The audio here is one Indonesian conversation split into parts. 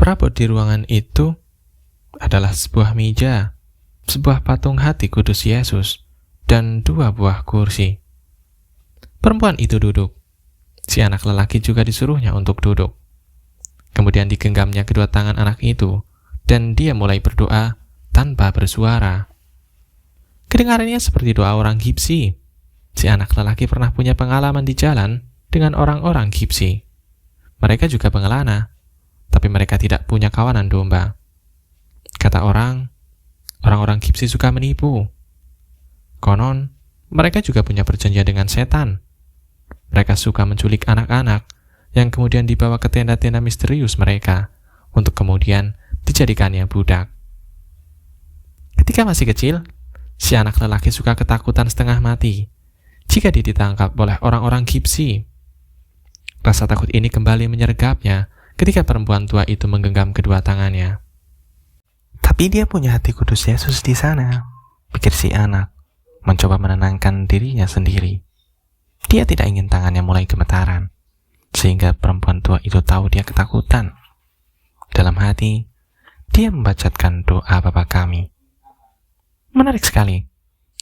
Perabot di ruangan itu adalah sebuah meja, sebuah patung hati kudus Yesus, dan 2 buah kursi. Perempuan itu duduk. Si anak lelaki juga disuruhnya untuk duduk. Kemudian digenggamnya kedua tangan anak itu, dan dia mulai berdoa tanpa bersuara. Kedengarannya seperti doa orang Gipsi. Si anak lelaki pernah punya pengalaman di jalan dengan orang-orang Gipsi. Mereka juga pengelana, tapi mereka tidak punya kawanan domba. Kata orang-orang Gipsi suka menipu. Konon, mereka juga punya perjanjian dengan setan. Mereka suka menculik anak-anak yang kemudian dibawa ke tenda-tenda misterius mereka untuk kemudian dijadikannya budak. Ketika masih kecil, si anak lelaki suka ketakutan setengah mati jika dia ditangkap oleh orang-orang Gipsi. Rasa takut ini kembali menyergapnya ketika perempuan tua itu menggenggam kedua tangannya. Tapi dia punya hati kudus Yesus di sana, pikir si anak, mencoba menenangkan dirinya sendiri. Dia tidak ingin tangannya mulai gemetaran, sehingga perempuan tua itu tahu dia ketakutan. Dalam hati, dia membacatkan doa Bapa Kami. Menarik sekali,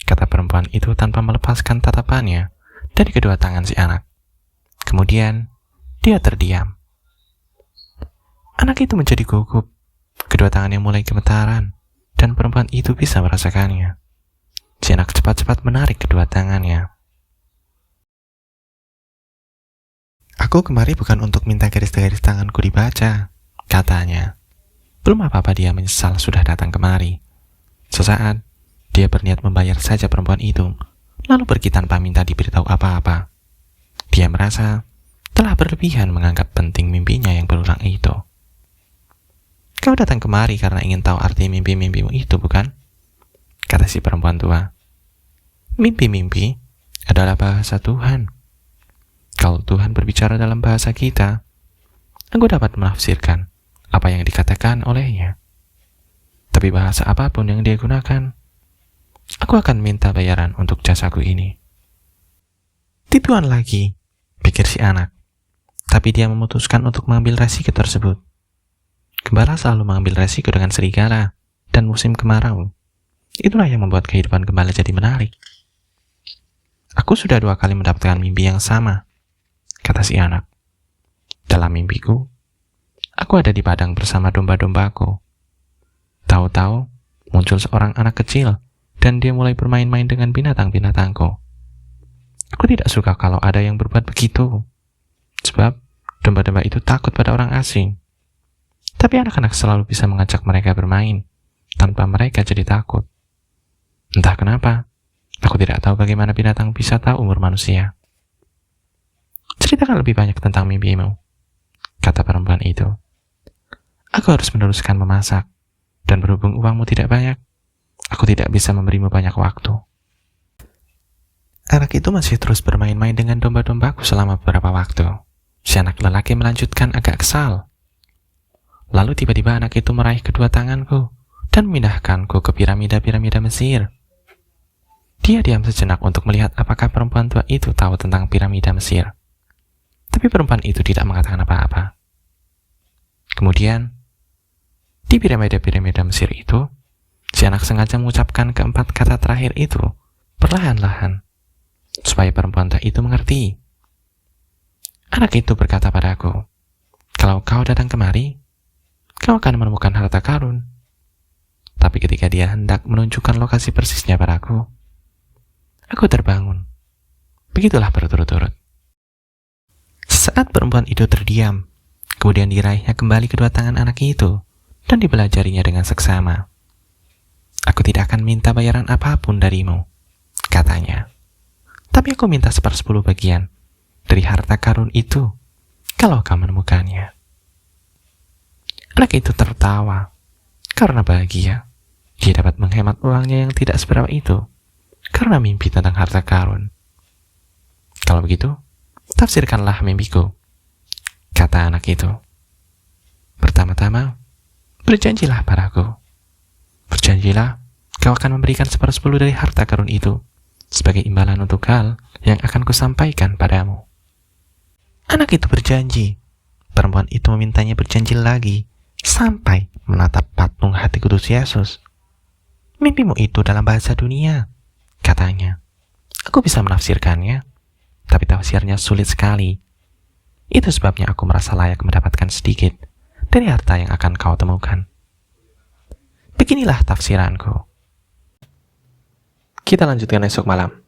kata perempuan itu tanpa melepaskan tatapannya dari kedua tangan si anak. Kemudian, dia terdiam. Anak itu menjadi gugup, kedua tangannya mulai gemetaran, dan perempuan itu bisa merasakannya. Si anak cepat-cepat menarik kedua tangannya. Aku kemari bukan untuk minta garis-garis tanganku dibaca, katanya. Belum apa-apa dia menyesal sudah datang kemari. Sesaat, dia berniat membayar saja perempuan itu, lalu pergi tanpa minta diberitahu apa-apa. Dia merasa telah berlebihan menganggap penting mimpinya yang berulang itu. Kau datang kemari karena ingin tahu arti mimpi-mimpimu itu, bukan? Kata si perempuan tua. Mimpi-mimpi adalah bahasa Tuhan. Kalau Tuhan berbicara dalam bahasa kita, aku dapat menafsirkan apa yang dikatakan olehnya. Tapi bahasa apapun yang dia gunakan, aku akan minta bayaran untuk jasaku ini. Tipuan lagi, pikir si anak. Tapi dia memutuskan untuk mengambil resiko tersebut. Gembala selalu mengambil resiko dengan serigala dan musim kemarau. Itulah yang membuat kehidupan gembala jadi menarik. Aku sudah 2 kali mendapatkan mimpi yang sama, kata si anak. Dalam mimpiku, aku ada di padang bersama domba-dombaku. Tahu-tahu, muncul seorang anak kecil, dan dia mulai bermain-main dengan binatang-binatangku. Aku tidak suka kalau ada yang berbuat begitu, sebab domba-domba itu takut pada orang asing. Tapi anak-anak selalu bisa mengajak mereka bermain, tanpa mereka jadi takut. Entah kenapa, aku tidak tahu bagaimana binatang bisa tahu umur manusia. Ceritakan lebih banyak tentang mimpimu, kata perempuan itu. Aku harus meneruskan memasak, dan berhubung uangmu tidak banyak, aku tidak bisa memberimu banyak waktu. Anak itu masih terus bermain-main dengan domba-dombaku selama beberapa waktu. Si anak lelaki melanjutkan agak kesal. Lalu tiba-tiba anak itu meraih kedua tanganku dan memindahkanku ke piramida-piramida Mesir. Dia diam sejenak untuk melihat apakah perempuan tua itu tahu tentang piramida Mesir. Tapi perempuan itu tidak mengatakan apa-apa. Kemudian, di piramida-piramida Mesir itu, si anak sengaja mengucapkan keempat kata terakhir itu perlahan-lahan, supaya perempuan tua itu mengerti. Anak itu berkata padaku, kalau kau datang kemari, kau akan menemukan harta karun. Tapi ketika dia hendak menunjukkan lokasi persisnya padaku, aku terbangun. Begitulah berturut-turut. Sesaat perempuan itu terdiam, kemudian diraihnya kembali kedua tangan anak itu, dan dibelajarinya dengan seksama. Aku tidak akan minta bayaran apapun darimu, katanya. Tapi aku minta 1/10 bagian dari harta karun itu, kalau kau menemukannya. Anak itu tertawa, karena bahagia. Dia dapat menghemat uangnya yang tidak seberapa itu, karena mimpi tentang harta karun. Kalau begitu, tafsirkanlah mimpiku, kata anak itu. Pertama-tama, berjanjilah padaku. Berjanjilah, kau akan memberikan 1/10 dari harta karun itu, sebagai imbalan untuk hal yang akan kusampaikan padamu. Anak itu berjanji. Perempuan itu memintanya berjanji lagi, sampai menatap patung hati kudus Yesus. Mimpimu itu dalam bahasa dunia, katanya. Aku bisa menafsirkannya, tapi tafsirnya sulit sekali. Itu sebabnya aku merasa layak mendapatkan sedikit dari harta yang akan kau temukan. Beginilah tafsiranku. Kita lanjutkan esok malam.